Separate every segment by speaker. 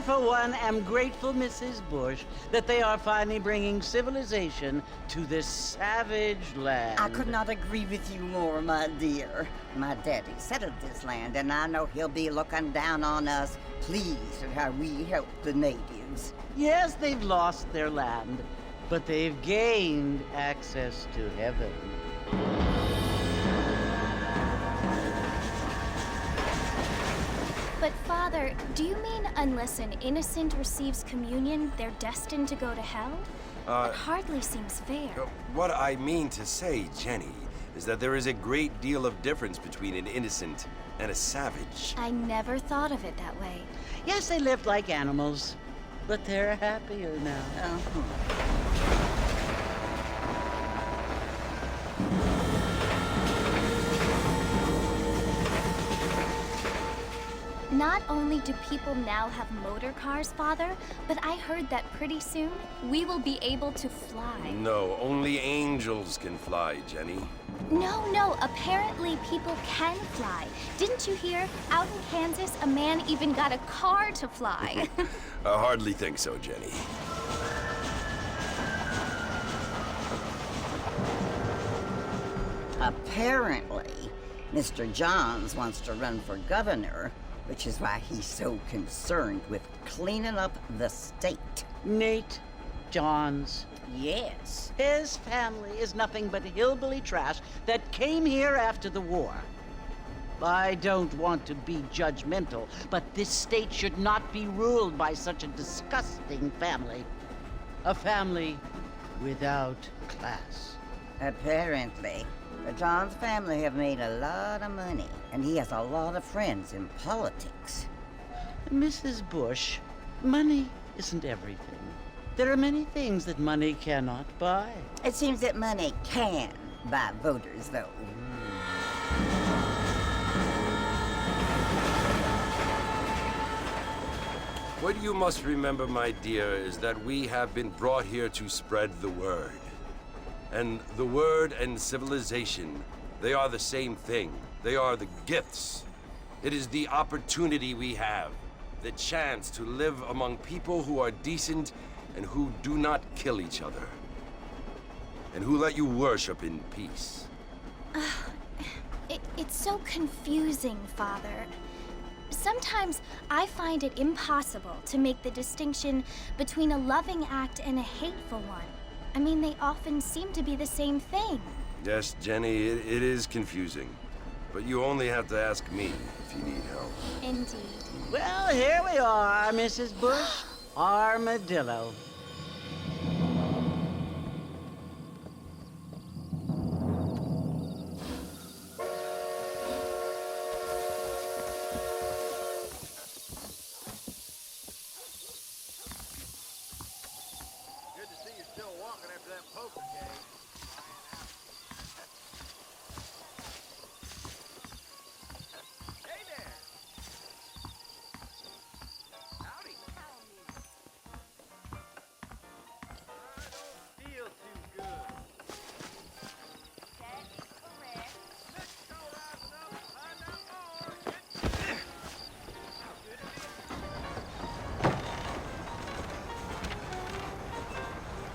Speaker 1: for one, am grateful, Mrs. Bush, that they are finally bringing civilization to this savage land.
Speaker 2: I could not agree with you more, my dear. My daddy settled this land, and I know he'll be looking down on us, pleased at how we help the natives.
Speaker 1: Yes, they've lost their land, but they've gained access to heaven.
Speaker 3: But Father, do you mean unless an innocent receives communion, they're destined to go to hell? That hardly seems fair.
Speaker 4: What I mean to say, Jenny, is that there is a great deal of difference between an innocent and a savage.
Speaker 3: I never thought of it that way.
Speaker 1: Yes, they lived like animals, but they're happier now.
Speaker 3: Not only do people now have motor cars, Father, but I heard that pretty soon we will be able to fly.
Speaker 4: No, only angels can fly, Jenny.
Speaker 3: No, apparently people can fly. Didn't you hear? Out in Kansas, a man even got a car to fly.
Speaker 4: I hardly think so, Jenny.
Speaker 2: Apparently, Mr. Johns wants to run for governor, which is why he's so concerned with cleaning up the state.
Speaker 1: Nate Johns.
Speaker 2: Yes.
Speaker 1: His family is nothing but hillbilly trash that came here after the war. I don't want to be judgmental, but this state should not be ruled by such a disgusting family. A family without class.
Speaker 2: Apparently. The Johns family have made a lot of money, and he has a lot of friends in politics.
Speaker 1: Mrs. Bush, money isn't everything. There are many things that money cannot buy.
Speaker 2: It seems that money can buy voters, though.
Speaker 4: What you must remember, my dear, is that we have been brought here to spread the word. And the word and civilization, they are the same thing. They are the gifts. It is the opportunity we have, the chance to live among people who are decent and who do not kill each other, and who let you worship in peace.
Speaker 3: It's so confusing, Father. Sometimes I find it impossible to make the distinction between a loving act and a hateful one. I mean, they often seem to be the same thing.
Speaker 4: Yes, Jenny, it is confusing. But you only have to ask me if you need help.
Speaker 3: Indeed.
Speaker 1: Well, here we are, Mrs. Bush. Armadillo.
Speaker 5: Good to see you still walking after that poker game. Hey there! Howdy! I don't feel too good.
Speaker 6: That is correct.
Speaker 5: Let's go rising up and find out more. Good to be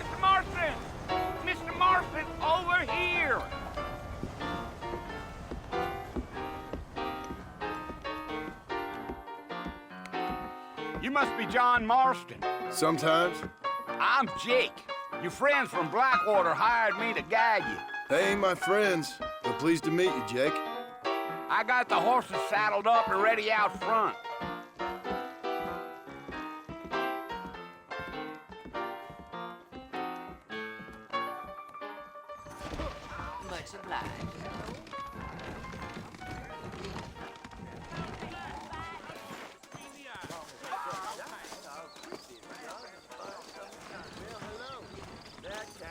Speaker 7: Mr. Marston! Mr. Marston, over here! You must be John Marston.
Speaker 8: Sometimes.
Speaker 7: I'm Jake. Your friends from Blackwater hired me to guide you.
Speaker 8: They ain't my friends, but pleased to meet you, Jake.
Speaker 7: I got the horses saddled up and ready out front.
Speaker 2: Much obliged.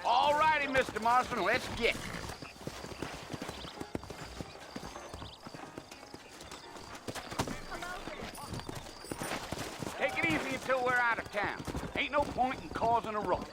Speaker 7: All righty, Mr. Marston, let's get. Take it easy until we're out of town. Ain't no point in causing a ruckus.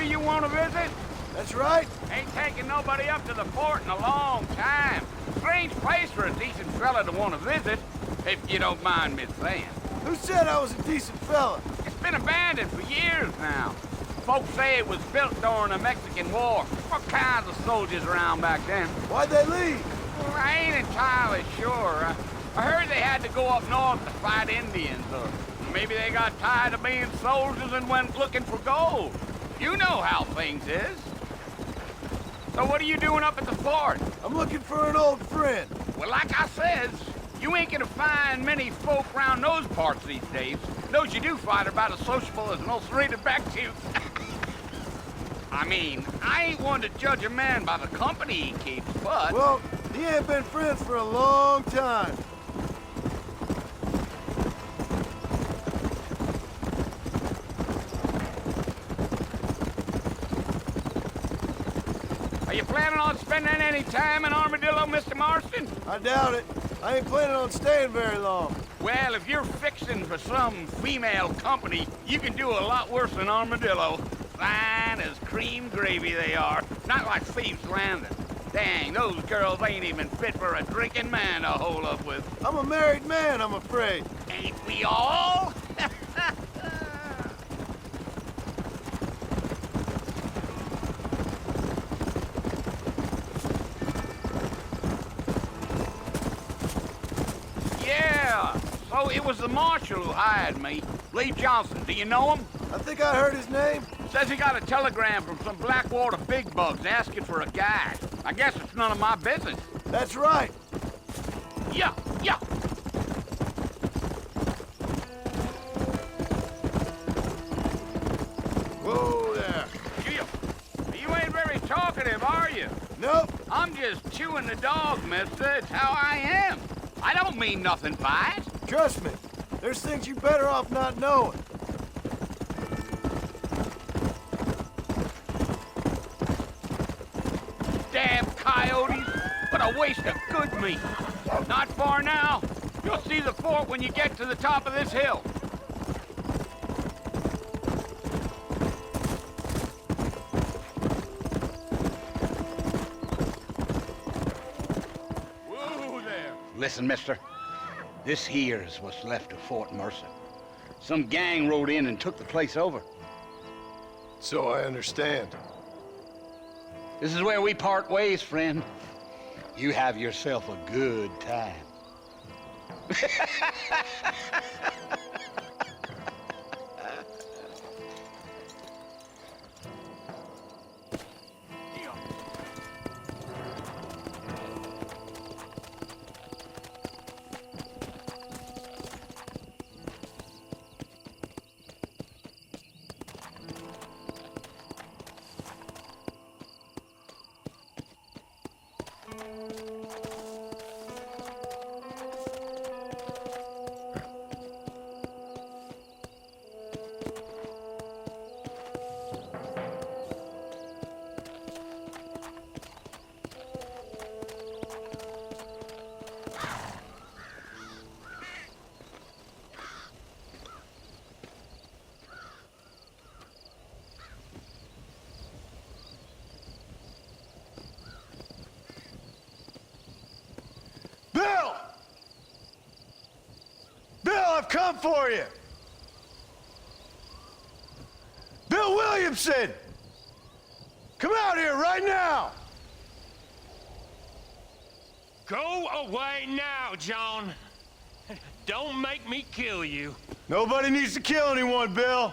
Speaker 7: property you want to visit?
Speaker 8: That's right.
Speaker 7: Ain't taking nobody up to the fort in a long time. Strange place for a decent fella to want to visit, if you don't mind me saying.
Speaker 8: Who said I was a decent fella?
Speaker 7: It's been abandoned for years now. Folks say it was built during the Mexican War. What kinds of soldiers around back then?
Speaker 8: Why'd they leave?
Speaker 7: Well, I ain't entirely sure. I heard they had to go up north to fight Indians, or maybe they got tired of being soldiers and went looking for gold. You know how things is. So what are you doing up at the fort?
Speaker 8: I'm looking for an old friend.
Speaker 7: Well, like I says, you ain't gonna find many folk around those parts these days. Those you do find are about as sociable as an ulcerated back tooth. I mean, I ain't one to judge a man by the company he keeps, but...
Speaker 8: Well, he ain't been friends for a long time.
Speaker 7: Are you planning on spending any time in Armadillo, Mr. Marston?
Speaker 8: I doubt it. I ain't planning on staying very long.
Speaker 7: Well, if you're fixing for some female company, you can do a lot worse than Armadillo. Fine as cream gravy they are. Not like Thieves' Landing. Dang, those girls ain't even fit for a drinking man to hole up with.
Speaker 8: I'm a married man, I'm afraid.
Speaker 7: Ain't we all? Yeah, so it was the marshal who hired me. Lee Johnson, do you know him?
Speaker 8: I think I heard his name.
Speaker 7: Says he got a telegram from some Blackwater big bugs asking for a guide. I guess it's none of my business.
Speaker 8: That's right.
Speaker 7: Yeah.
Speaker 8: Whoa there.
Speaker 7: Gee, you ain't very talkative, are you?
Speaker 8: Nope.
Speaker 7: I'm just chewing the dog, mister. It's how I am. I don't mean nothing by it.
Speaker 8: Trust me. There's things you better off not knowing.
Speaker 7: Damn coyotes. What a waste of good meat. Not far now. You'll see the fort when you get to the top of this hill. Whoa there. Listen, mister. This here's what's left of Fort Mercer. Some gang rode in and took the place over.
Speaker 8: So I understand.
Speaker 7: This is where we part ways, friend. You have yourself a good time.
Speaker 8: Bill! Bill, I've come for you! Bill Williamson! Come out here right now!
Speaker 5: Go away now, John. Don't make me kill you.
Speaker 8: Nobody needs to kill anyone, Bill.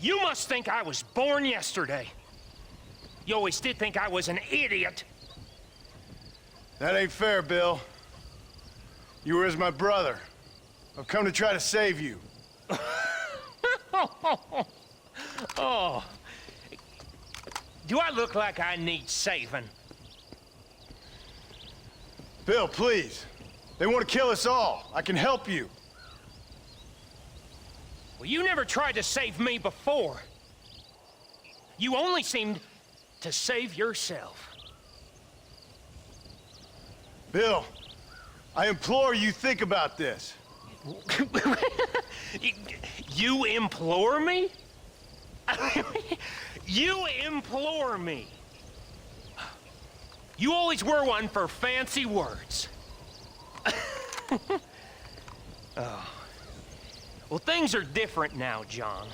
Speaker 5: You must think I was born yesterday. You always did think I was an idiot.
Speaker 8: That ain't fair, Bill. You were as my brother. I've come to try to save you.
Speaker 5: Oh. Do I look like I need saving?
Speaker 8: Bill, please. They want to kill us all. I can help you.
Speaker 5: Well, you never tried to save me before. You only seemed to save yourself.
Speaker 8: Bill, I implore you think about this.
Speaker 5: You implore me? You implore me. You always were one for fancy words. Oh. Well, things are different now, John.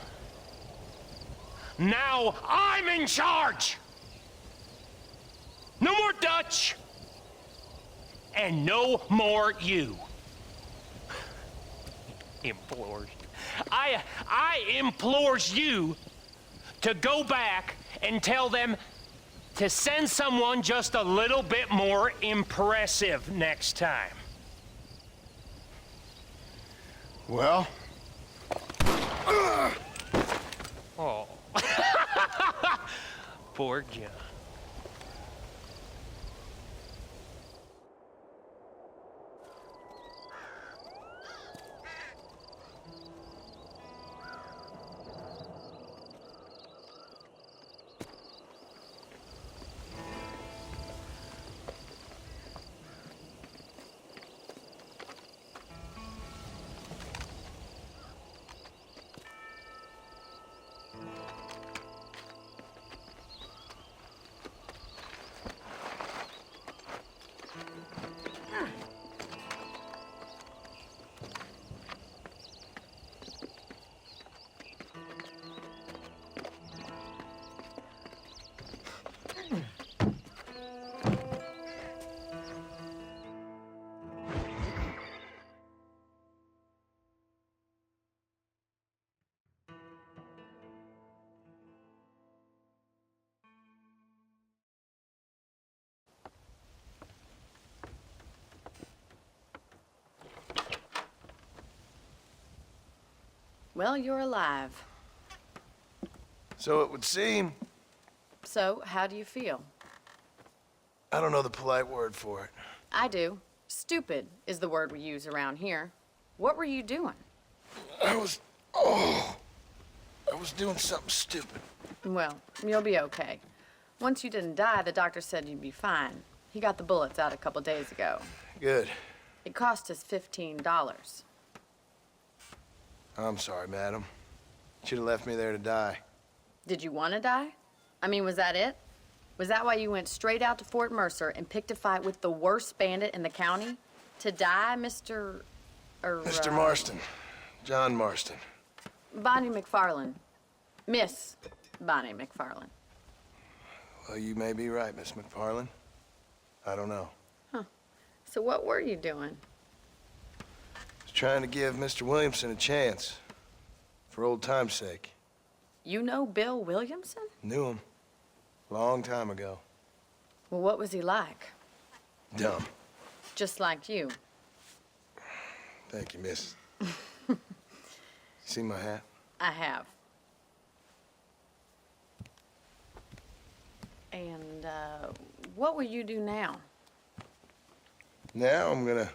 Speaker 5: Now I'm in charge! No more Dutch! And no more you. Implores. I implores you to go back and tell them to send someone just a little bit more impressive next time.
Speaker 8: Well?
Speaker 5: Oh. Poor John.
Speaker 6: Well, you're alive.
Speaker 8: So it would seem.
Speaker 6: So, how do you feel?
Speaker 8: I don't know the polite word for it.
Speaker 6: I do. Stupid is the word we use around here. What were you doing?
Speaker 8: I was doing something stupid.
Speaker 6: Well, you'll be okay. Once you didn't die, the doctor said you'd be fine. He got the bullets out a couple days ago.
Speaker 8: Good.
Speaker 6: It cost us $15.
Speaker 8: I'm sorry, madam. Should have left me there to die.
Speaker 6: Did you want to die? I mean, was that it? Was that why you went straight out to Fort Mercer and picked a fight with the worst bandit in the county? To die, Mr.
Speaker 8: Mr. Marston. John Marston.
Speaker 6: Bonnie McFarland. Miss Bonnie McFarland.
Speaker 8: Well, you may be right, Miss McFarland. I don't know.
Speaker 6: So what were you doing?
Speaker 8: Was trying to give Mr. Williamson a chance. For old time's sake.
Speaker 6: You know Bill Williamson?
Speaker 8: Knew him. Long time ago.
Speaker 6: Well, what was he like?
Speaker 8: Dumb.
Speaker 6: Just like you.
Speaker 8: Thank you, miss. See my hat?
Speaker 6: I have. And, what will you do now?
Speaker 8: Now I'm gonna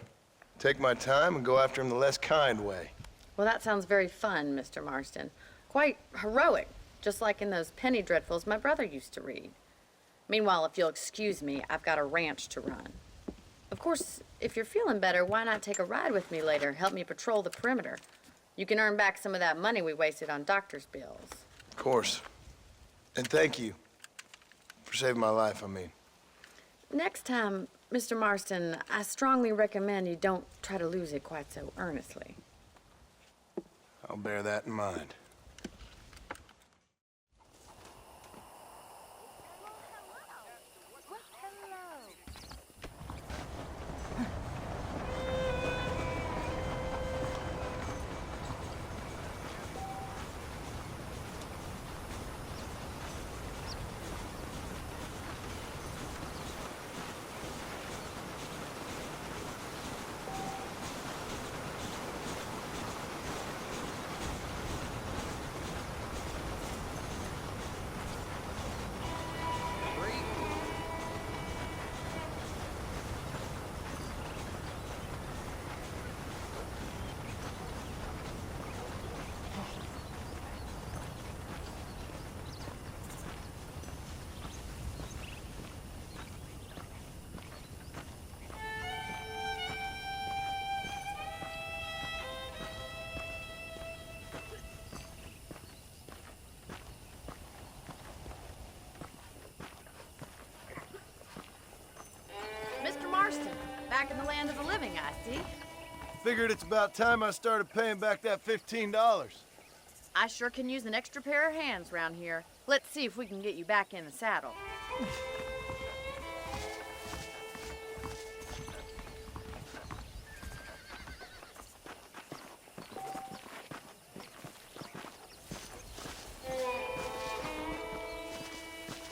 Speaker 8: take my time and go after him the less kind way.
Speaker 6: Well, that sounds very fun, Mr. Marston. Quite heroic, just like in those penny dreadfuls my brother used to read. Meanwhile, if you'll excuse me, I've got a ranch to run. Of course, if you're feeling better, why not take a ride with me later? Help me patrol the perimeter. You can earn back some of that money we wasted on doctor's bills.
Speaker 8: Of course. And thank you for saving my life, I mean.
Speaker 6: Next time, Mr. Marston, I strongly recommend you don't try to lose it quite so earnestly.
Speaker 8: I'll bear that in mind.
Speaker 6: back in the land of the living, I see.
Speaker 8: Figured it's about time I started paying back that $15.
Speaker 6: I sure can use an extra pair of hands round here. Let's see if we can get you back in the saddle.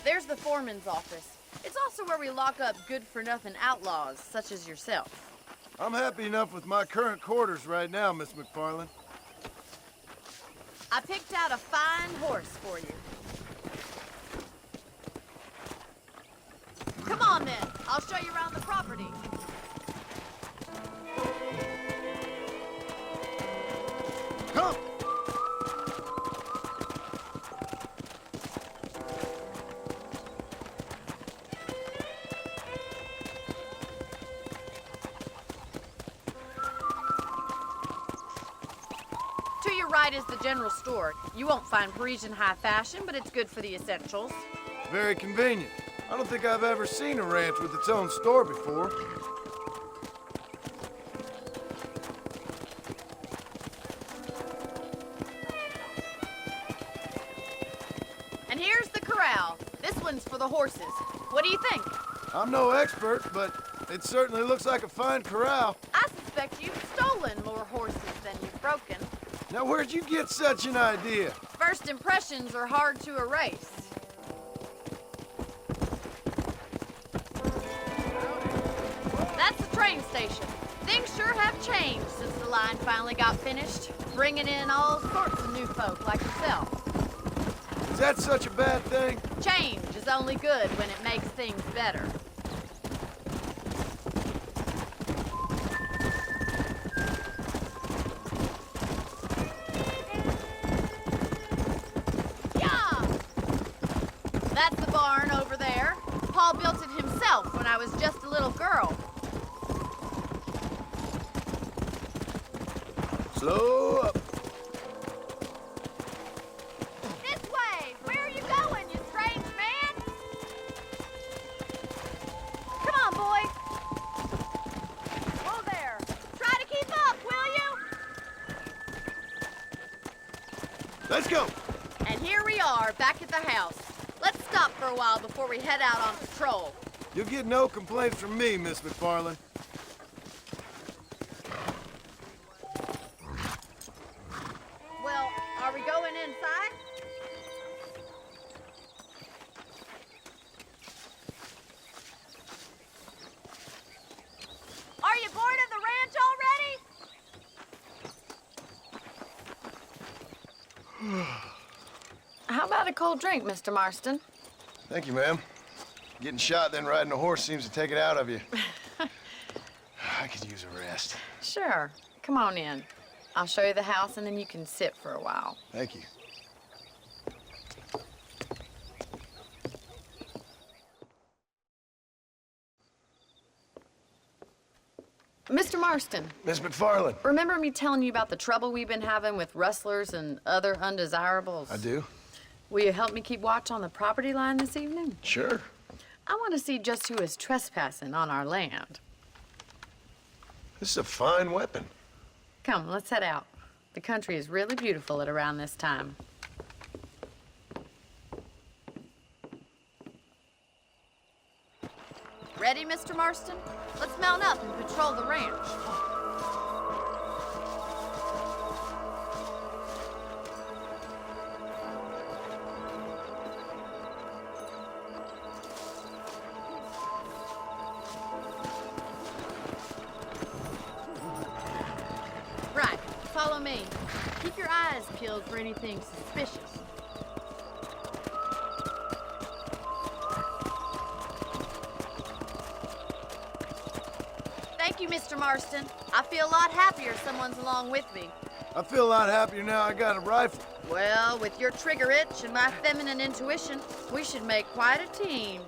Speaker 6: There's the foreman's office. It's also where we lock up good-for-nothing outlaws, such as yourself.
Speaker 8: I'm happy enough with my current quarters right now, Miss McFarland.
Speaker 6: I picked out a fine horse for you. Come on, then. I'll show you around the property.
Speaker 8: Come!
Speaker 6: To your right is the general store. You won't find Parisian high fashion, but it's good for the essentials.
Speaker 8: Very convenient. I don't think I've ever seen a ranch with its own store before.
Speaker 6: And here's the corral. This one's for the horses. What do you think?
Speaker 8: I'm no expert, but it certainly looks like a fine corral.
Speaker 6: I suspect you've stolen more horses than you've broken.
Speaker 8: Now, where'd you get such an idea?
Speaker 6: First impressions are hard to erase. That's the train station. Things sure have changed since the line finally got finished, bringing in all sorts of new folk like yourself.
Speaker 8: Is that such a bad thing?
Speaker 6: Change is only good when it makes things better. Yeah! That's the barn over there. Paul built it himself when I was just a little girl.
Speaker 8: Slow up.
Speaker 6: This way! Where are you going, you strange man? Come on, boy. Whoa there. Try to keep up, will you?
Speaker 8: Let's go.
Speaker 6: And here we are, back at the house. Let's stop for a while before we head out on patrol.
Speaker 8: You'll get no complaints from me, Miss McFarland.
Speaker 6: Well, are we going inside? Are you bored of the ranch already? How about a cold drink, Mr. Marston?
Speaker 8: Thank you, ma'am. Getting shot, then riding a horse seems to take it out of you. I could use a rest.
Speaker 6: Sure. Come on in. I'll show you the house, and then you can sit for a while.
Speaker 8: Thank you.
Speaker 6: Mr. Marston,
Speaker 8: Miss McFarland.
Speaker 6: remember me telling you about the trouble we've been having with rustlers and other undesirables?
Speaker 8: I do.
Speaker 6: Will you help me keep watch on the property line this evening?
Speaker 8: Sure.
Speaker 6: I want to see just who is trespassing on our land.
Speaker 8: This is a fine weapon.
Speaker 6: Come, let's head out. The country is really beautiful at around this time. Ready, Mr. Marston? Let's mount up and patrol the ranch. Right, follow me. Keep your eyes peeled for anything suspicious. Thank you, Mr. Marston. I feel a lot happier someone's along with me.
Speaker 8: I feel a lot happier now I got a rifle.
Speaker 6: Well, with your trigger itch and my feminine intuition, we should make quite a team.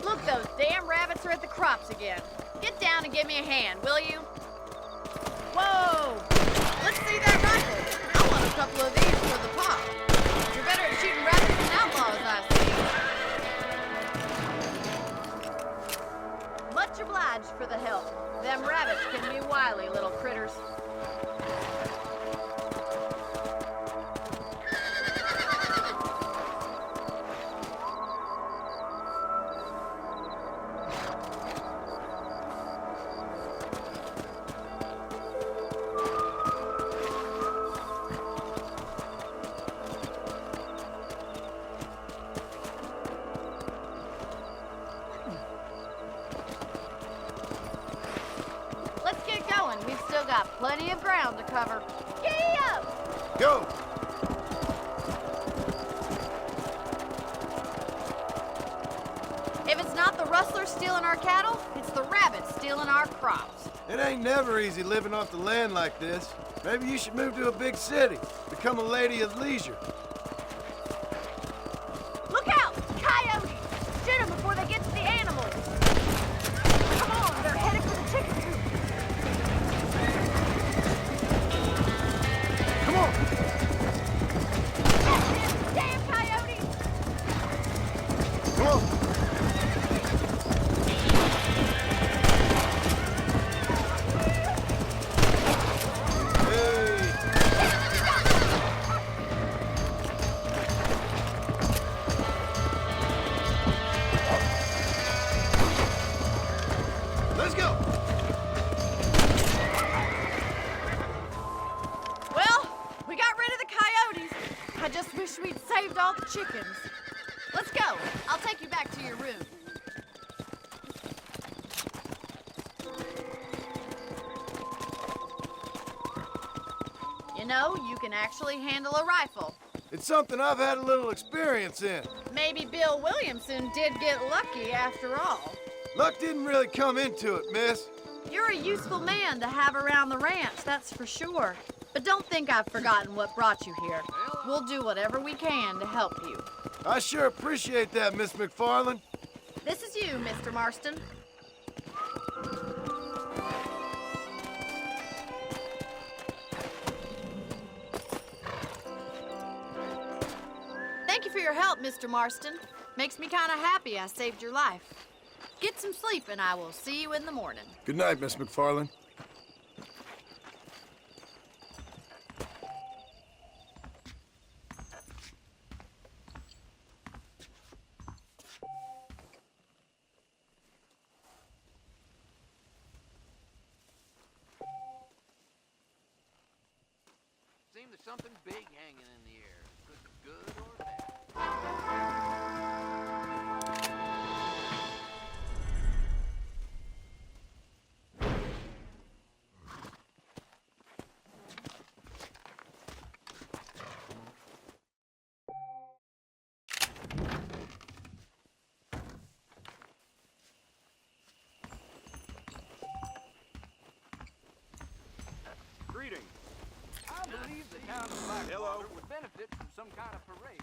Speaker 6: Look, those damn rabbits are at the crops again. Get down and give me a hand, will you? Whoa! Let's see that rifle. I want a couple of these for the pop. You're better at shooting rabbits than outlaws, I see. Much obliged for the help. Them rabbits can be wily little critters. We've still got plenty of ground to cover. Giddy up!
Speaker 8: Go!
Speaker 6: If it's not the rustlers stealing our cattle, it's the rabbits stealing our crops.
Speaker 8: It ain't never easy living off the land like this. Maybe you should move to a big city. Become a lady of leisure.
Speaker 6: Look out! Coyotes! Shoot them before they get to the animals. Come on, they're headed for the chicken coop.
Speaker 8: Come on!
Speaker 6: Damn coyotes!
Speaker 8: Come on! Let's go!
Speaker 6: Well, we got rid of the coyotes. I just wish we'd saved all the chickens. Let's go. I'll take you back to your room. You know, you can actually handle a rifle.
Speaker 8: It's something I've had a little experience in.
Speaker 6: Maybe Bill Williamson did get lucky after all.
Speaker 8: Luck didn't really come into it, miss.
Speaker 6: You're a useful man to have around the ranch, that's for sure. But don't think I've forgotten what brought you here. We'll do whatever we can to help you.
Speaker 8: I sure appreciate that, Miss McFarland.
Speaker 6: This is you, Mr. Marston. Thank you for your help, Mr. Marston. Makes me kind of happy I saved your life. Get some sleep and I will see you in the morning.
Speaker 8: Good night, Miss McFarland.
Speaker 7: Seems there's something big hanging in the air. Could be good or bad.
Speaker 9: Greetings.
Speaker 7: I believe the town of Blackwater would benefit from some kind of parade.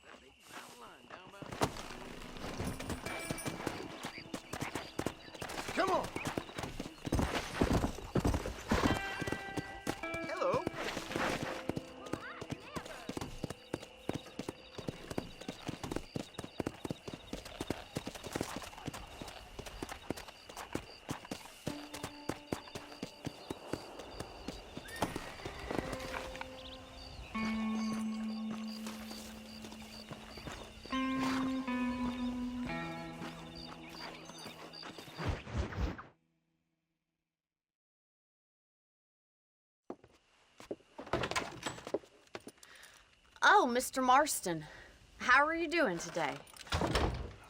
Speaker 7: That big mountain line down by
Speaker 8: Come on!
Speaker 7: Hello.
Speaker 6: Oh, Mr. Marston. How are you doing today?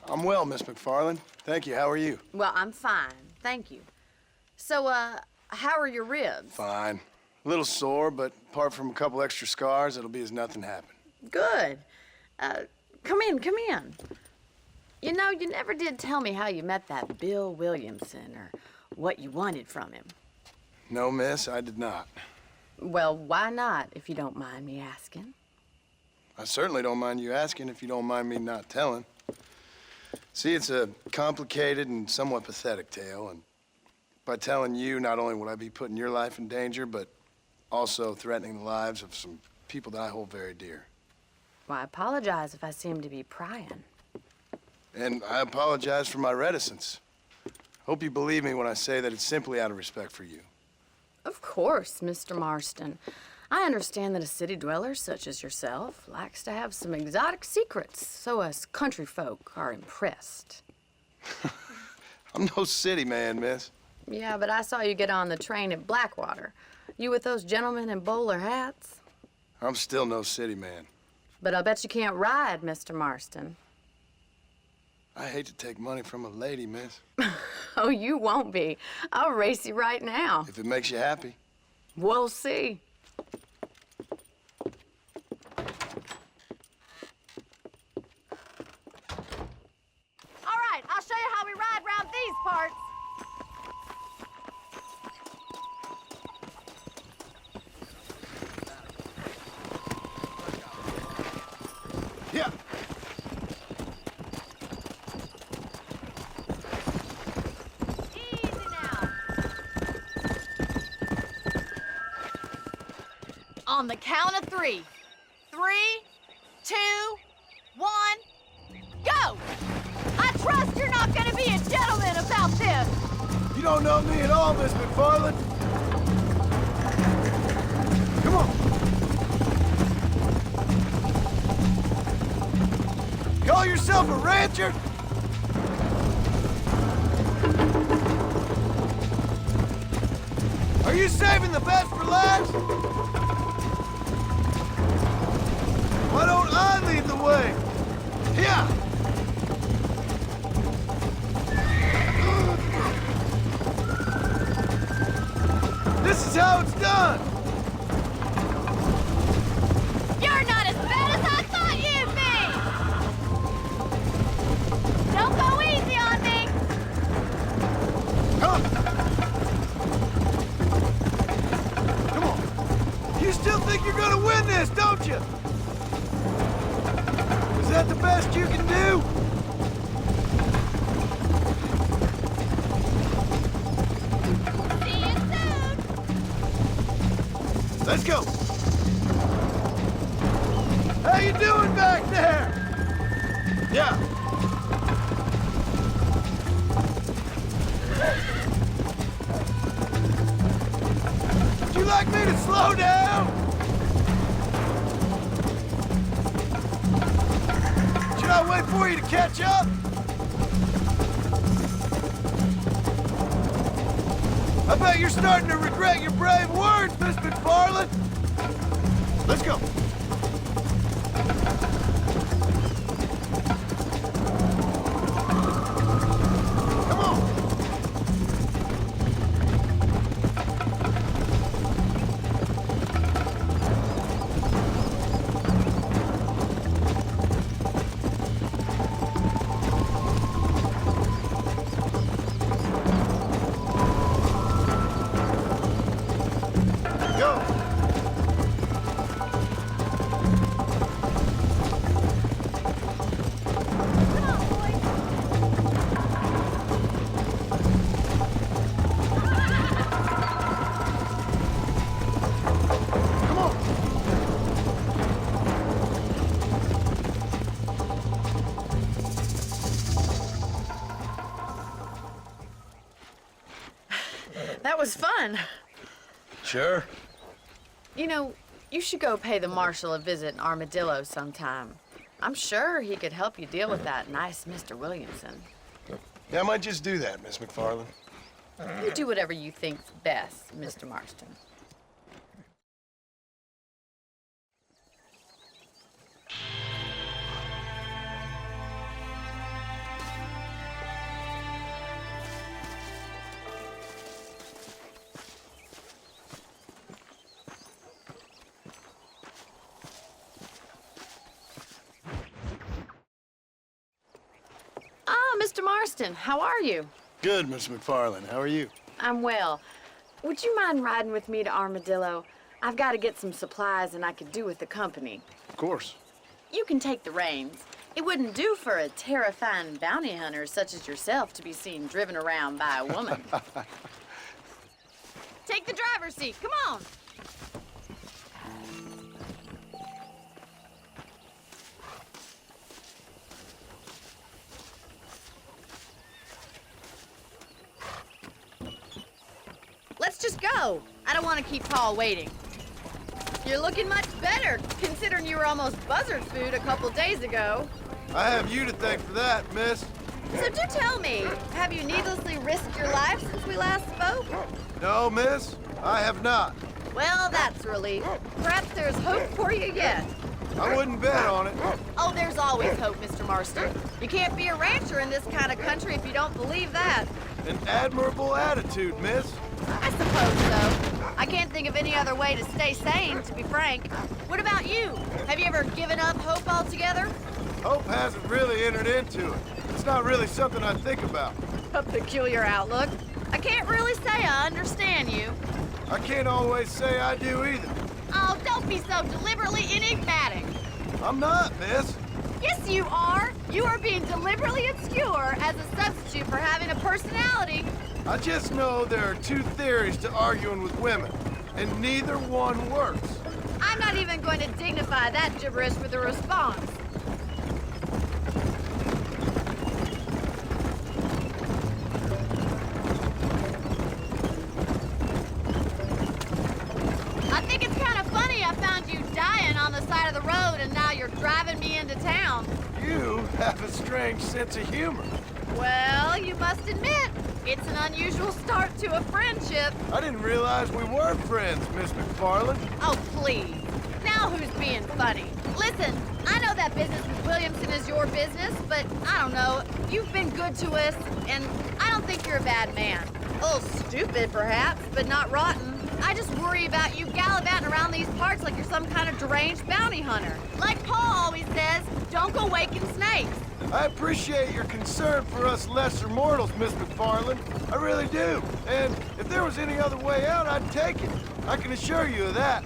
Speaker 8: I'm well, Miss McFarland. Thank you. How are you?
Speaker 6: Well, I'm fine. Thank you. So, how are your ribs?
Speaker 8: Fine. A little sore, but apart from a couple extra scars, it'll be as nothing happened.
Speaker 6: Good. Come in, come in. You know, you never did tell me how you met that Bill Williamson or what you wanted from him.
Speaker 8: No, miss, I did not.
Speaker 6: Well, why not, if you don't mind me asking?
Speaker 8: I certainly don't mind you asking if you don't mind me not telling. See, it's a complicated and somewhat pathetic tale, and by telling you, not only would I be putting your life in danger, but also threatening the lives of some people that I hold very dear.
Speaker 6: Well, I apologize if I seem to be prying.
Speaker 8: And I apologize for my reticence. Hope you believe me when I say that it's simply out of respect for you.
Speaker 6: Of course, Mr. Marston. I understand that a city dweller such as yourself likes to have some exotic secrets, so us country folk are impressed.
Speaker 8: I'm no city man, miss.
Speaker 6: Yeah, but I saw you get on the train at Blackwater. You with those gentlemen in bowler hats?
Speaker 8: I'm still no city man.
Speaker 6: But I'll bet you can't ride, Mr. Marston.
Speaker 8: I hate to take money from a lady, miss.
Speaker 6: Oh, you won't be. I'll race you right now.
Speaker 8: If it makes you happy.
Speaker 6: We'll see. All right, I'll show you how we ride round these parts.
Speaker 8: Yeah.
Speaker 6: Easy now. On the count of 3. 3, 2, 1, go! I trust you're not gonna be a gentleman about this.
Speaker 8: You don't know me at all, Miss McFarland. Come on. Call yourself a rancher? Are you saving the best for last? Why don't I lead the way? Yeah. This is how it's done.
Speaker 3: You're not as bad as I thought you'd be! Don't go easy on me!
Speaker 8: Come on. You still think you're gonna win this, don't you? Is that the best you can do?
Speaker 3: See you soon!
Speaker 8: Let's go. How you doing back there? Yeah. Would you like me to slow down? Should I wait for you to catch up? I bet you're starting to regret your brave words, Miss McFarland. Let's go. Come on. Go. Come on.
Speaker 6: That was fun.
Speaker 8: Sure.
Speaker 6: You know, you should go pay the marshal a visit in Armadillo sometime. I'm sure he could help you deal with that nice Mr. Williamson.
Speaker 8: Yeah, I might just do that, Miss McFarland.
Speaker 6: You do whatever you think's best, Mr. Marston. Mr. Marston, how are you?
Speaker 8: Good, Miss McFarland. How are you?
Speaker 6: I'm well. Would you mind riding with me to Armadillo? I've got to get some supplies and I could do with the company.
Speaker 8: Of course.
Speaker 6: you can take the reins. It wouldn't do for a terrifying bounty hunter such as yourself to be seen driven around by a woman. Take the driver's seat, come on. Let's just go. I don't want to keep Paul waiting. You're looking much better, considering you were almost buzzard food a couple days ago.
Speaker 8: I have you to thank for that, miss.
Speaker 6: So do tell me, have you needlessly risked your life since we last spoke?
Speaker 8: No, miss, I have not.
Speaker 6: Well, that's a relief. Perhaps there's hope for you yet.
Speaker 8: I wouldn't bet on it.
Speaker 6: Oh, there's always hope, Mr. Marston. You can't be a rancher in this kind of country if you don't believe that.
Speaker 8: An admirable attitude, miss.
Speaker 6: I suppose so. I can't think of any other way to stay sane, to be frank. What about you? Have you ever given up hope altogether?
Speaker 8: Hope hasn't really entered into it. It's not really something I think about.
Speaker 6: A peculiar outlook. I can't really say I understand you.
Speaker 8: I can't always say I do either.
Speaker 6: Oh, don't be so deliberately enigmatic.
Speaker 8: I'm not, miss.
Speaker 6: Yes, you are. You are being deliberately obscure as a substitute for having a personality.
Speaker 8: I just know there are two theories to arguing with women, and neither one works.
Speaker 6: I'm not even going to dignify that gibberish with a response. I think it's kind of funny I found you dying on the side of the road and now you're driving me into town.
Speaker 8: You have a strange sense of humor.
Speaker 6: Well, you must admit, it's an unusual start to a friendship.
Speaker 8: I didn't realize we were friends, Miss McFarland.
Speaker 6: Oh, please. Now who's being funny? Listen, I know that business with Williamson is your business, but I don't know. You've been good to us, and I don't think you're a bad man. A little stupid, perhaps, but not rotten. I just worry about you gallivanting around these parts like you're some kind of deranged bounty hunter. Like Paul always says, don't go waking snakes.
Speaker 8: I appreciate your concern for us lesser mortals, Miss McFarland. I really do. And if there was any other way out, I'd take it. I can assure you of that.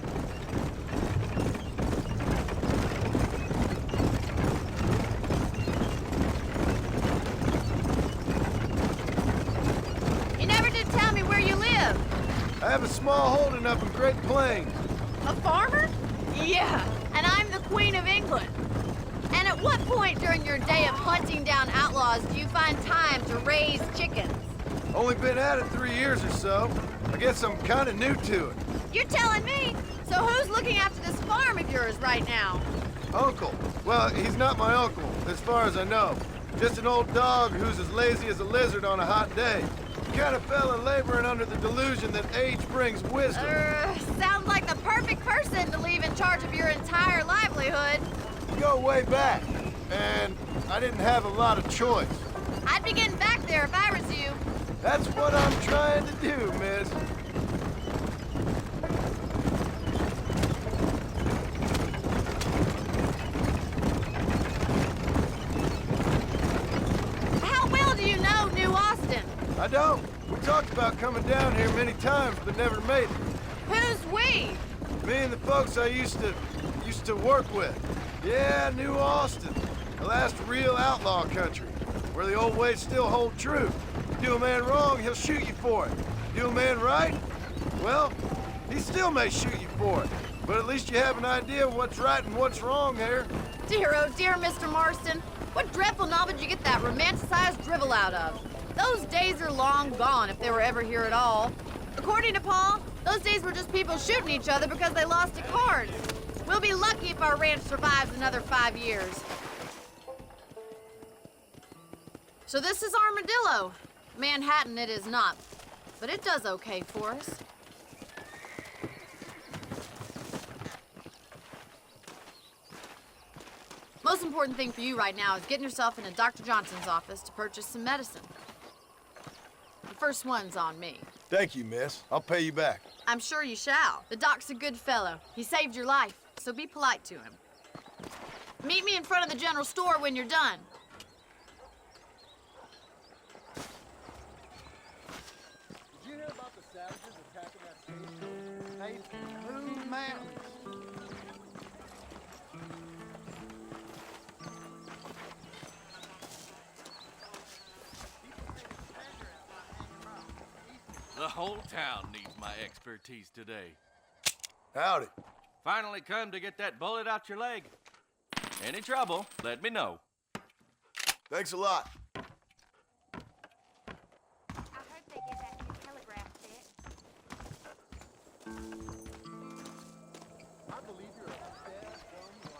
Speaker 6: You never did tell me where you live.
Speaker 8: I have a small holding up in Great Plains.
Speaker 6: A farmer? Yeah, and I'm the Queen of England. And at what point during your day of hunting down outlaws do you find time to raise chickens?
Speaker 8: Only been at it 3 years or so. I guess I'm kind of new to it.
Speaker 6: You're telling me? So who's looking after this farm of yours right now?
Speaker 8: Uncle. Well, he's not my uncle, as far as I know. Just an old dog who's as lazy as a lizard on a hot day. The kind of fella laboring under the delusion that age brings wisdom.
Speaker 6: Sounds like the perfect person to leave in charge of your entire livelihood.
Speaker 8: We go way back, and I didn't have a lot of choice.
Speaker 6: I'd be getting back there if I was you.
Speaker 8: That's what I'm trying to do, miss.
Speaker 6: How well do you know New Austin?
Speaker 8: I don't. We talked about coming down here many times, but never made it.
Speaker 6: Who's we?
Speaker 8: Me and the folks I used to work with. Yeah, New Austin. The last real outlaw country, where the old ways still hold true. Do a man wrong, he'll shoot you for it. Do a man right, well, he still may shoot you for it. But at least you have an idea of what's right and what's wrong there.
Speaker 6: Dear, oh dear, Mr. Marston. What dreadful novel did you get that romanticized drivel out of? Those days are long gone, if they were ever here at all. According to Paul, those days were just people shooting each other because they lost at cards. We'll be lucky if our ranch survives another 5 years. So this is Armadillo. Manhattan it is not, but it does okay for us. Most important thing for you right now is getting yourself into Dr. Johnson's office to purchase some medicine. The first one's on me.
Speaker 8: Thank you, miss. I'll pay you back.
Speaker 6: I'm sure you shall. The doc's a good fellow. He saved your life, so be polite to him. Meet me in front of the general store when you're done.
Speaker 10: Did you hear about the savages attacking that station? Hey, Moon Mountains.
Speaker 11: whole town needs my expertise today.
Speaker 8: Howdy.
Speaker 11: Finally come to get that bullet out your leg. Any trouble, let me know.
Speaker 8: Thanks a lot.
Speaker 3: I heard they get that new telegraph set.
Speaker 10: I believe you're a bad dumb liar.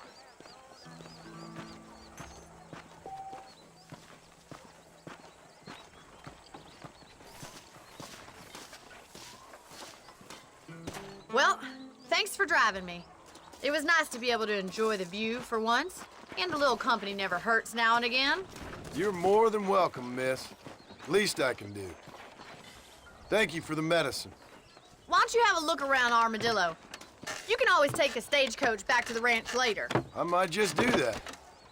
Speaker 6: Well, thanks for driving me. It was nice to be able to enjoy the view for once, and a little company never hurts now and again.
Speaker 8: You're more than welcome, miss. Least I can do. Thank you for the medicine.
Speaker 6: Why don't you have a look around Armadillo? You can always take a stagecoach back to the ranch later.
Speaker 8: I might just do that.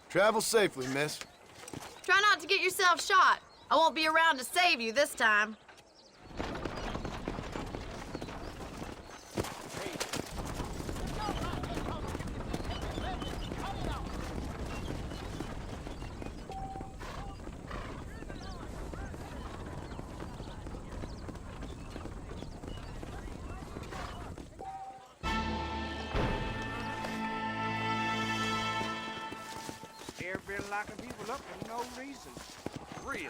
Speaker 8: Travel safely, miss.
Speaker 6: Try not to get yourself shot. I won't be around to save you this time.
Speaker 7: They've been locking people up for no reason. Really?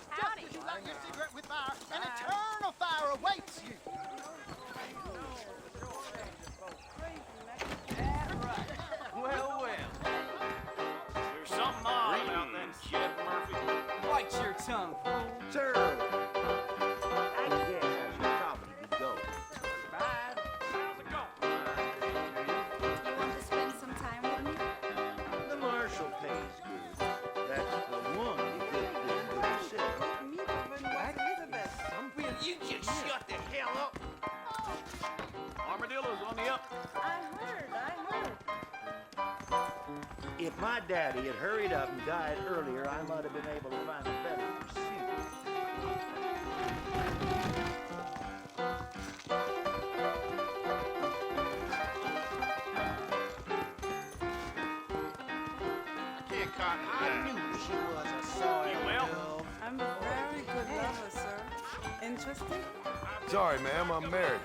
Speaker 10: Just as you light your cigarette with fire, an eternal fire awaits you.
Speaker 7: Well, well. There's something odd about that shit, Murphy.
Speaker 12: Bite your tongue, fool.
Speaker 7: Sir. I guess I should probably go. Bye. How's it going?
Speaker 3: You want to spend some time with me?
Speaker 7: The marshal pays good. That's the one who did this for himself. Will you just shut the hell up? Armadillo's on the up.
Speaker 2: I heard.
Speaker 7: If my daddy had hurried up and died earlier, I might have been able to find a better pursuit. I knew she was a soil girl.
Speaker 13: I'm a very good lover, sir. Interesting?
Speaker 8: Sorry, ma'am, I'm married.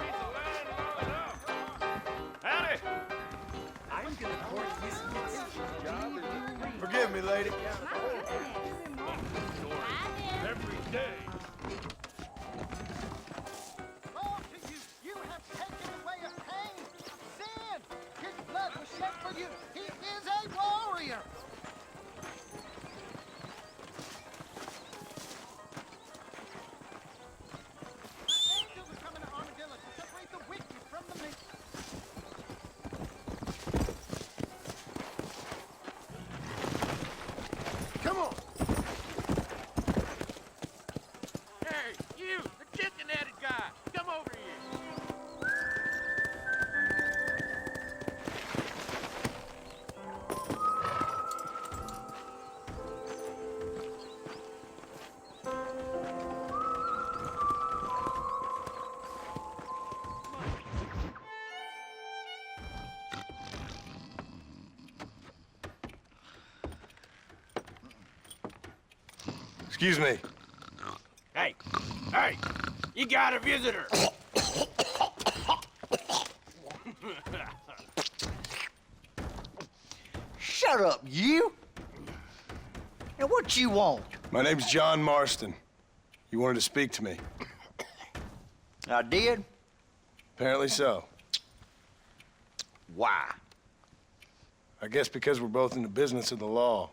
Speaker 7: Howdy!
Speaker 13: I'm gonna court this miss.
Speaker 8: Forgive me, lady.
Speaker 7: Every day.
Speaker 10: Lord, to you, you have taken away a pain, sin. His blood was shed for you. He is a warrior. Angels are coming to Armadillo to separate the wicked from the meek.
Speaker 8: Come on.
Speaker 7: Hey, you, the chicken-headed guy, come over here.
Speaker 8: Excuse me.
Speaker 7: Hey, hey, you got a visitor.
Speaker 12: Shut up, you! Now, what you want?
Speaker 8: My name's John Marston. You wanted to speak to me.
Speaker 12: I did?
Speaker 8: Apparently so.
Speaker 12: Why?
Speaker 8: I guess because we're both in the business of the law.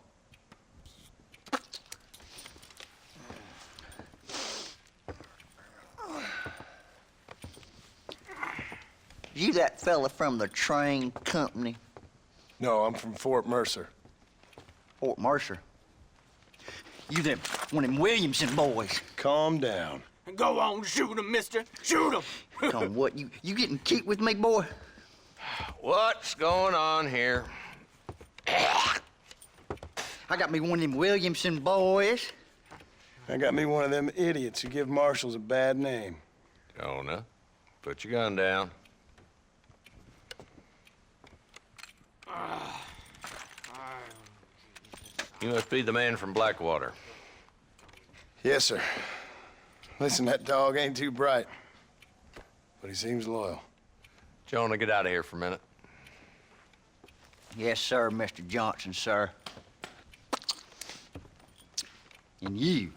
Speaker 12: You that fella from the train company,
Speaker 8: No, I'm from Fort Mercer.
Speaker 12: Fort Mercer? You them one of them Williamson boys?
Speaker 8: Calm down.
Speaker 7: Go on, shoot him, mister. Shoot him.
Speaker 12: Come what? You getting keep with me, boy?
Speaker 11: What's going on here?
Speaker 12: I got me one of them Williamson boys.
Speaker 8: I got me one of them idiots who give marshals a bad name.
Speaker 11: Jonah, put your gun down. You must be the man from Blackwater.
Speaker 8: Yes, sir. Listen, that dog ain't too bright, but he seems loyal.
Speaker 11: Jonah, get out of here for a minute.
Speaker 12: Yes, sir, Mr. Johnson, sir. And you.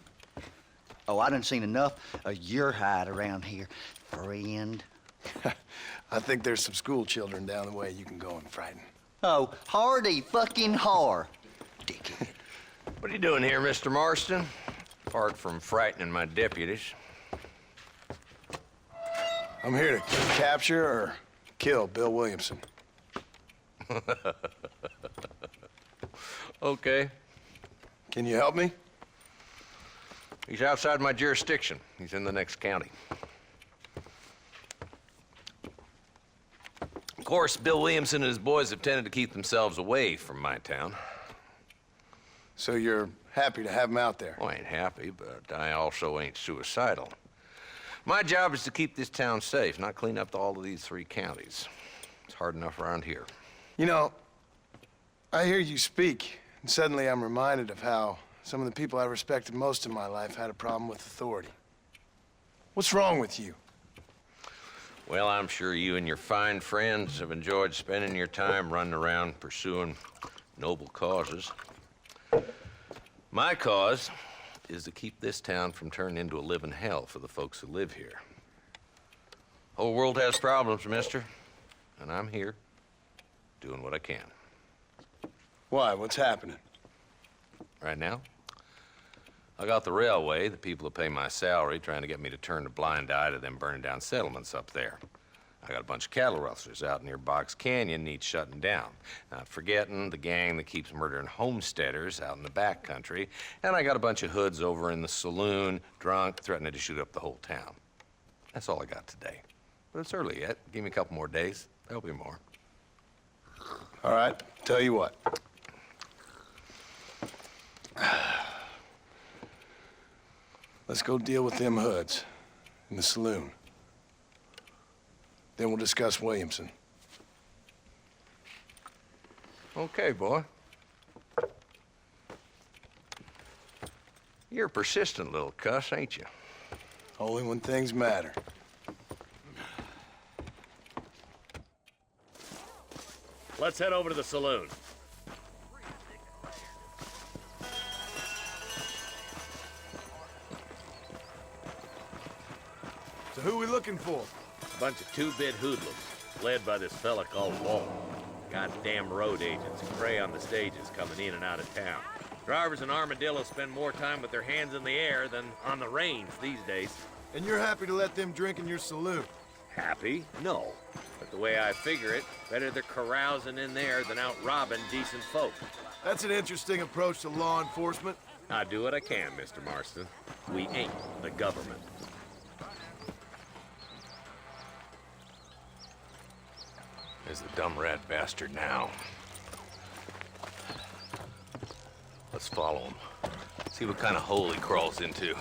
Speaker 12: Oh, I done seen enough of your hide around here, friend.
Speaker 8: I think there's some school children down the way you can go and frighten.
Speaker 12: Oh, hardy fucking har. Dickhead.
Speaker 11: What are you doing here, Mr. Marston? Apart from frightening my deputies.
Speaker 8: I'm here to capture or kill Bill Williamson.
Speaker 11: Okay.
Speaker 8: Can you help me?
Speaker 11: He's outside my jurisdiction. He's in the next county. Of course, Bill Williamson and his boys have tended to keep themselves away from my town.
Speaker 8: So you're happy to have him out there?
Speaker 11: Well, I ain't happy, but I also ain't suicidal. My job is to keep this town safe, not clean up all of these 3 counties. It's hard enough around here.
Speaker 8: You know, I hear you speak, and suddenly I'm reminded of how some of the people I respected most in my life had a problem with authority. What's wrong with you?
Speaker 11: Well, I'm sure you and your fine friends have enjoyed spending your time running around pursuing noble causes. My cause is to keep this town from turning into a living hell for the folks who live here. Whole world has problems, mister, and I'm here doing what I can.
Speaker 8: Why? What's happening?
Speaker 11: Right now, I got the railway, the people who pay my salary, trying to get me to turn a blind eye to them burning down settlements up there. I got a bunch of cattle rustlers out near Box Canyon needs shutting down. Not forgetting the gang that keeps murdering homesteaders out in the back country. And I got a bunch of hoods over in the saloon, drunk, threatening to shoot up the whole town. That's all I got today. But it's early yet. Give me a couple more days. There'll be more.
Speaker 8: All right, tell you what. Let's go deal with them hoods in the saloon. Then we'll discuss Williamson.
Speaker 11: Okay, boy. You're a persistent little cuss, ain't you?
Speaker 8: Only when things matter.
Speaker 14: Let's head over to the saloon.
Speaker 8: So who we looking for?
Speaker 14: Bunch of two-bit hoodlums, led by this fella called Walt. Goddamn road agents, prey on the stages coming in and out of town. Drivers in Armadillo spend more time with their hands in the air than on the reins these days.
Speaker 8: And you're happy to let them drink in your saloon?
Speaker 14: Happy? No. But the way I figure it, better they're carousing in there than out robbing decent folk.
Speaker 8: That's an interesting approach to law enforcement.
Speaker 14: I do what I can, Mr. Marston. We ain't the government.
Speaker 11: There's the dumb rat bastard now. Let's follow him. See what kind of hole he crawls into.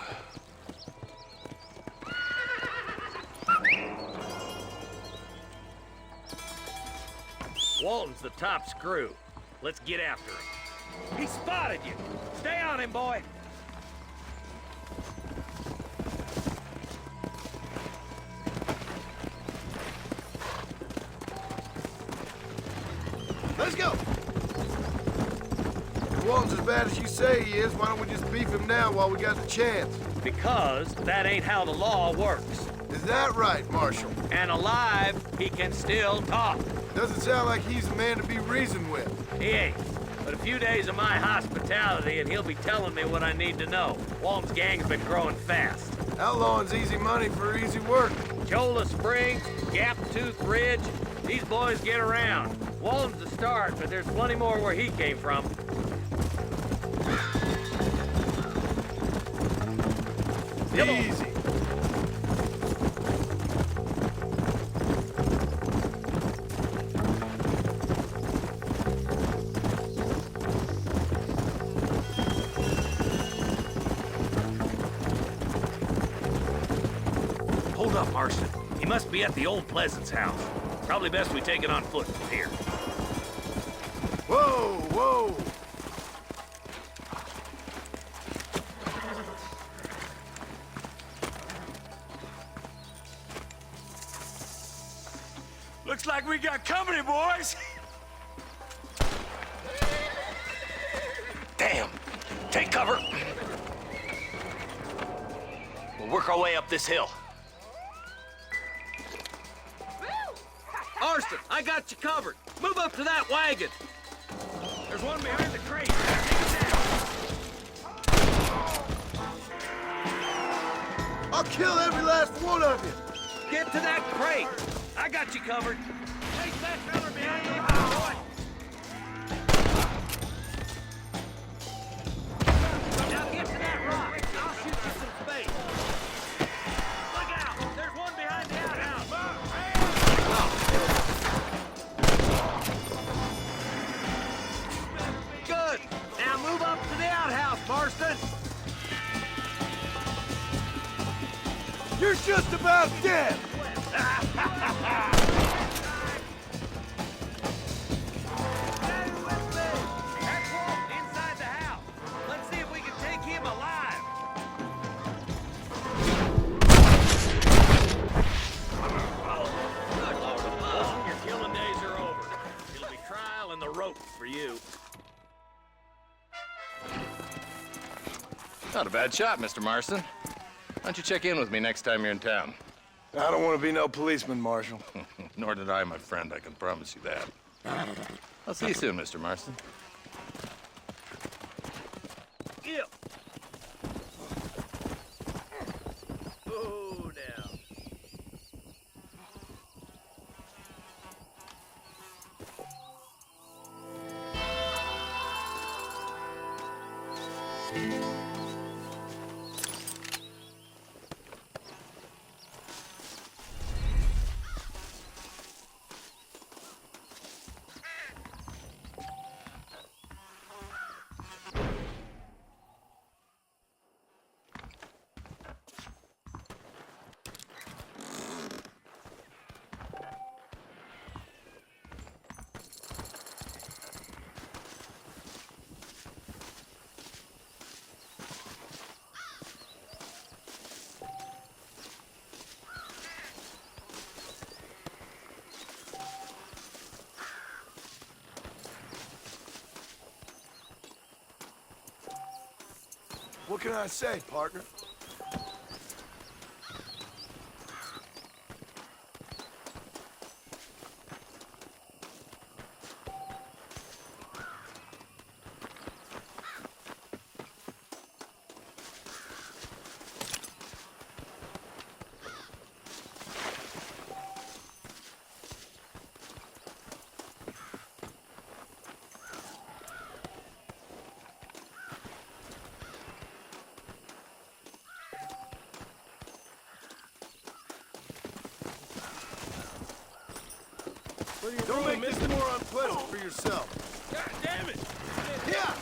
Speaker 14: Walton's the top screw. Let's get after him. He spotted you. Stay on him, boy.
Speaker 8: Let's go! If Walton's as bad as you say he is, why don't we just beef him now while we got the chance?
Speaker 14: Because that ain't how the law works.
Speaker 8: Is that right, Marshal?
Speaker 14: And alive, he can still talk.
Speaker 8: Doesn't sound like he's a man to be reasoned with.
Speaker 14: He ain't. But a few days of my hospitality and he'll be telling me what I need to know. Walton's gang's been growing fast.
Speaker 8: Outlawing's easy money for easy work.
Speaker 14: Cholla Springs, Gap Tooth Ridge, these boys get around. Walton's the start, but there's plenty more where he came from.
Speaker 8: Easy.
Speaker 14: Hold up, Marston. He must be at the old Pleasance house. Probably best we take it on foot from here.
Speaker 8: Whoa, whoa!
Speaker 4: like we got company, boys.
Speaker 14: Damn! Take cover. We'll work our way up this hill.
Speaker 15: Marston, I got you covered. Move up to that wagon.
Speaker 14: There's one behind the crate.
Speaker 8: I'll kill every last one of you.
Speaker 15: Get to that crate. I got you covered.
Speaker 14: Take that feller behind you, boy.
Speaker 15: Now get to that rock. I'll shoot you some space.
Speaker 14: Look out! There's one behind the outhouse.
Speaker 15: Good. Now move up to the outhouse, Marston.
Speaker 8: You're just about dead.
Speaker 14: That's Walt inside the house. Let's see if we can take him alive. Good Lord above. Your killing days are over. It'll be trial and the ropes for you.
Speaker 11: Not a bad shot, Mr. Marston. Why don't you check in with me next time you're in town?
Speaker 8: I don't want to be no policeman, Marshal.
Speaker 11: Nor did I, my friend. I can promise you that. I'll see you soon, Mr. Marston.
Speaker 14: Yeah. Oh, now.
Speaker 8: What can I say, partner? Don't make this more unpleasant for yourself.
Speaker 14: God damn it!
Speaker 8: Yeah!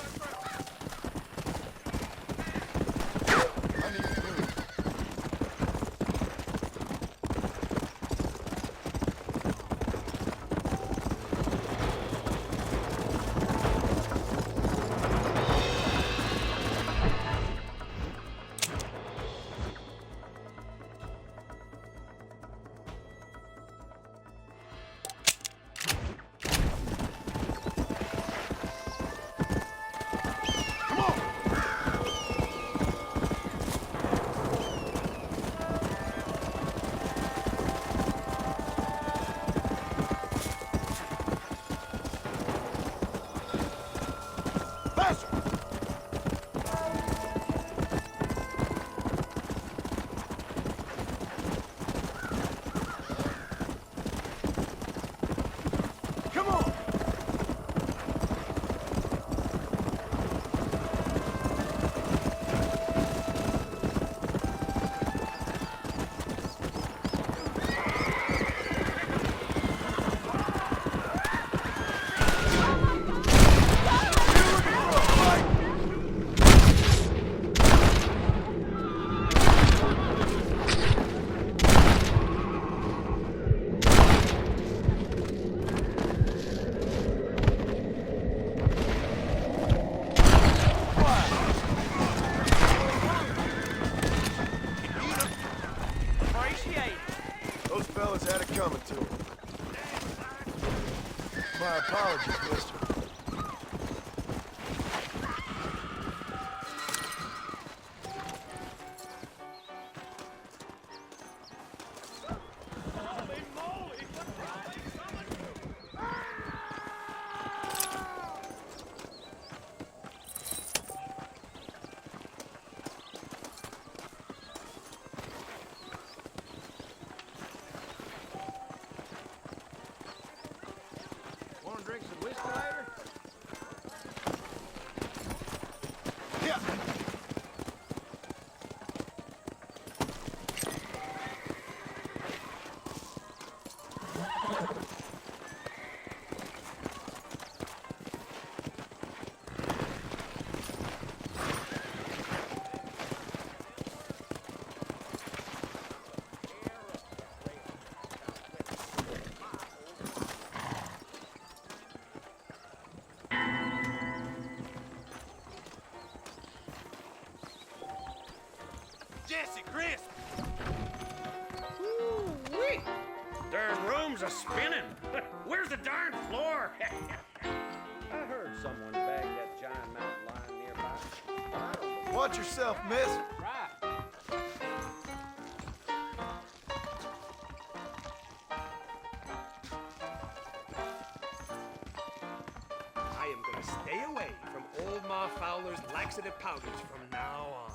Speaker 8: my apologies, mister.
Speaker 9: Want to drink some whiskey later?
Speaker 8: Yeah.
Speaker 9: Jesse, Chris! Woo-wee! Darn rooms are spinning. Where's the darn floor? I heard someone bag that giant mountain lion nearby.
Speaker 8: Watch yourself, miss.
Speaker 9: Right. I am gonna stay away from old Ma Fowler's laxative powders from now on.